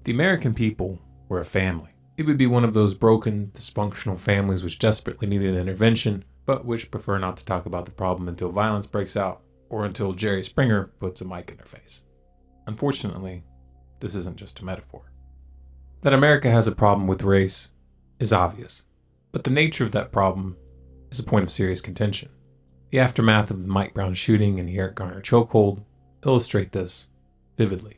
The American people were a family. It would be one of those broken, dysfunctional families which desperately needed intervention, but which prefer not to talk about the problem until violence breaks out, or until Jerry Springer puts a mic in their face. Unfortunately, this isn't just a metaphor. That America has a problem with race is obvious, but the nature of that problem is a point of serious contention. The aftermath of the Mike Brown shooting and the Eric Garner chokehold illustrate this vividly.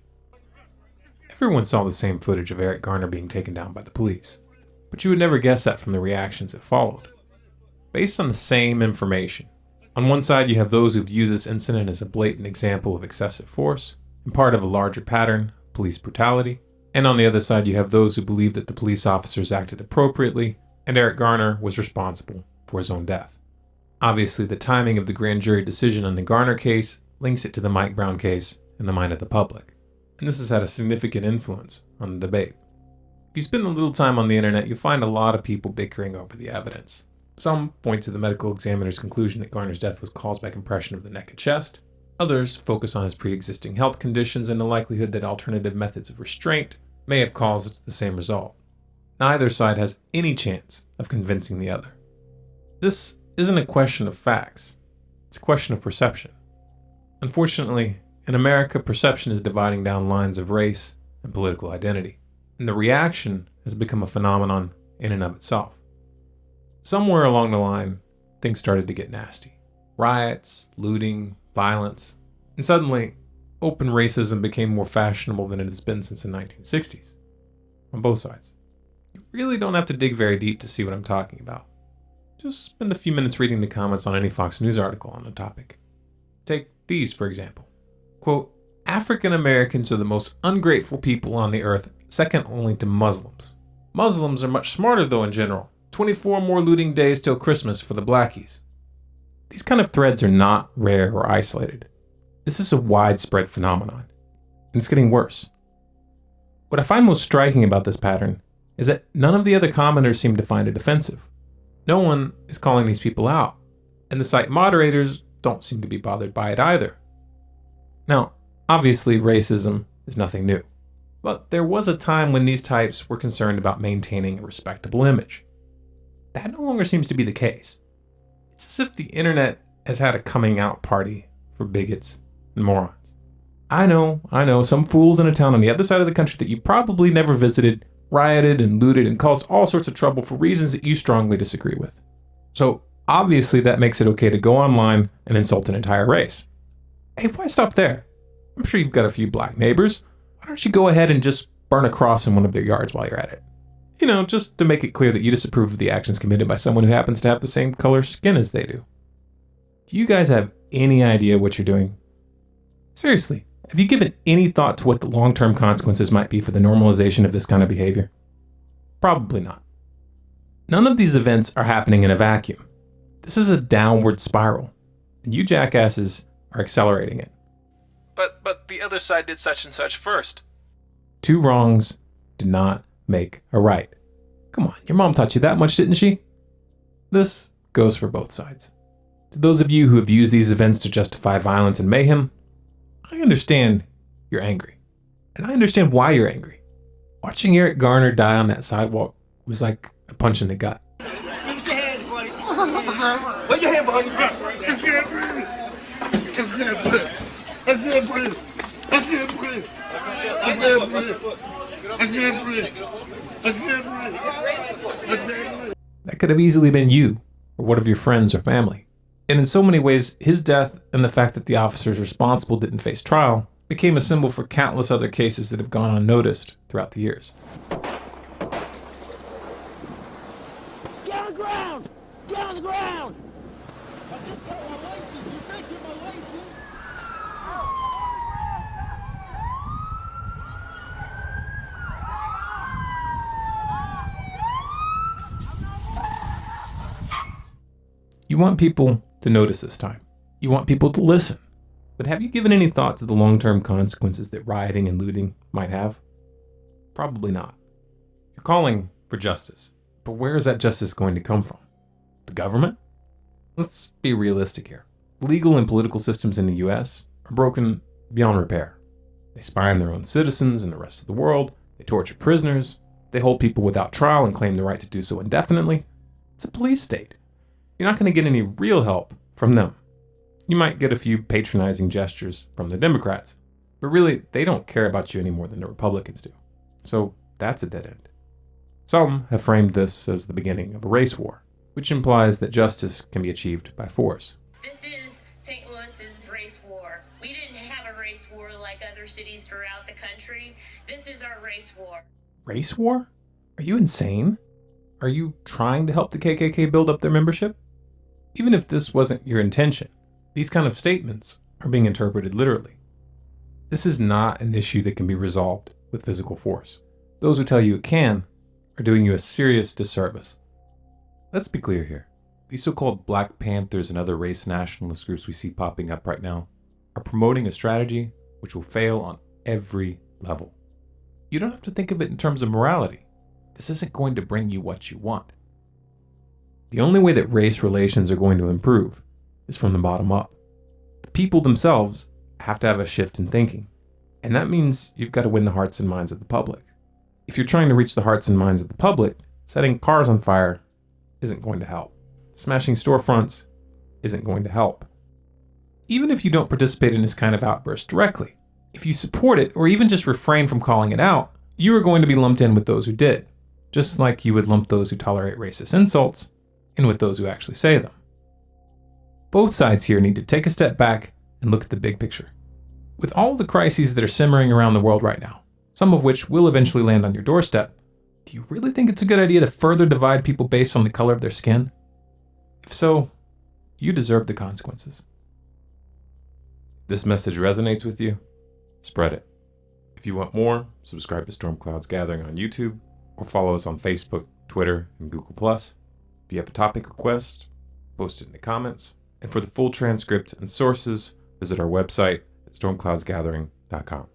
Everyone saw the same footage of Eric Garner being taken down by the police, but you would never guess that from the reactions that followed. Based on the same information, on one side you have those who view this incident as a blatant example of excessive force, and part of a larger pattern of police brutality, and on the other side you have those who believe that the police officers acted appropriately and Eric Garner was responsible for his own death. Obviously, the timing of the grand jury decision on the Garner case links it to the Mike Brown case in the mind of the public, and this has had a significant influence on the debate. If you spend a little time on the internet, you'll find a lot of people bickering over the evidence. Some point to the medical examiner's conclusion that Garner's death was caused by compression of the neck and chest. Others focus on his pre-existing health conditions and the likelihood that alternative methods of restraint may have caused the same result. Neither side has any chance of convincing the other. This isn't a question of facts, it's a question of perception. Unfortunately, in America, perception is dividing down lines of race and political identity, and the reaction has become a phenomenon in and of itself. Somewhere along the line, things started to get nasty. Riots, looting, violence, and suddenly, open racism became more fashionable than it has been since the 1960s. On both sides. You really don't have to dig very deep to see what I'm talking about. Just spend a few minutes reading the comments on any Fox News article on the topic. Take these, for example. Quote, African Americans are the most ungrateful people on the earth, second only to Muslims. Muslims are much smarter though in general. 24 more looting days till Christmas for the blackies. These kind of threads are not rare or isolated. This is a widespread phenomenon, and it's getting worse. What I find most striking about this pattern is that none of the other commenters seem to find it offensive. No one is calling these people out, and the site moderators don't seem to be bothered by it either. Now, obviously racism is nothing new, but there was a time when these types were concerned about maintaining a respectable image. That no longer seems to be the case. It's as if the internet has had a coming out party for bigots and morons. I know, some fools in a town on the other side of the country that you probably never visited rioted and looted and caused all sorts of trouble for reasons that you strongly disagree with. So obviously that makes it okay to go online and insult an entire race. Hey, why stop there? I'm sure you've got a few black neighbors. Why don't you go ahead and just burn a cross in one of their yards while you're at it? You know, just to make it clear that you disapprove of the actions committed by someone who happens to have the same color skin as they do. Do you guys have any idea what you're doing? Seriously, have you given any thought to what the long-term consequences might be for the normalization of this kind of behavior? Probably not. None of these events are happening in a vacuum. This is a downward spiral, and you jackasses are accelerating it. But the other side did such and such first. Two wrongs do not make a right. Come on, your mom taught you that much, didn't she? This goes for both sides. To those of you who have used these events to justify violence and mayhem, I understand you're angry. And I understand why you're angry. Watching Eric Garner die on that sidewalk was like a punch in the gut. Put your hand, buddy. Put your hand behind your back. I can't breathe. I can't breathe. I can't breathe. I can't breathe. I can't breathe. I can't breathe. I can't breathe. That could have easily been you or one of your friends or family. And in so many ways, his death and the fact that the officers responsible didn't face trial became a symbol for countless other cases that have gone unnoticed throughout the years. Get on the ground! Get on the ground! I just got my license. You taking my license? You want people to notice this time. You want people to listen. But have you given any thought to the long-term consequences that rioting and looting might have? Probably not. You're calling for justice. But where is that justice going to come from? The government? Let's be realistic here. Legal and political systems in the US are broken beyond repair. They spy on their own citizens and the rest of the world, They torture prisoners. They hold people without trial and claim the right to do so indefinitely. It's a police state. You're not going to get any real help from them. You might get a few patronizing gestures from the Democrats, but really, they don't care about you any more than the Republicans do. So that's a dead end. Some have framed this as the beginning of a race war, which implies that justice can be achieved by force. This is St. Louis's race war. We didn't have a race war like other cities throughout the country. This is our race war. Race war? Are you insane? Are you trying to help the KKK build up their membership? Even if this wasn't your intention, these kind of statements are being interpreted literally. This is not an issue that can be resolved with physical force. Those who tell you it can are doing you a serious disservice. Let's be clear here. These so-called Black Panthers and other race nationalist groups we see popping up right now are promoting a strategy which will fail on every level. You don't have to think of it in terms of morality. This isn't going to bring you what you want. The only way that race relations are going to improve is from the bottom up. The people themselves have to have a shift in thinking, and that means you've got to win the hearts and minds of the public. If you're trying to reach the hearts and minds of the public, setting cars on fire isn't going to help. Smashing storefronts isn't going to help. Even if you don't participate in this kind of outburst directly, if you support it or even just refrain from calling it out, you are going to be lumped in with those who did, just like you would lump those who tolerate racist insults in with those who actually say them. Both sides here need to take a step back and look at the big picture. With all the crises that are simmering around the world right now, some of which will eventually land on your doorstep, do you really think it's a good idea to further divide people based on the color of their skin? If so, you deserve the consequences. If this message resonates with you, spread it. If you want more, subscribe to Storm Clouds Gathering on YouTube or follow us on Facebook, Twitter, and Google+. If you have a topic request, post it in the comments. And for the full transcript and sources, visit our website at stormcloudsgathering.com.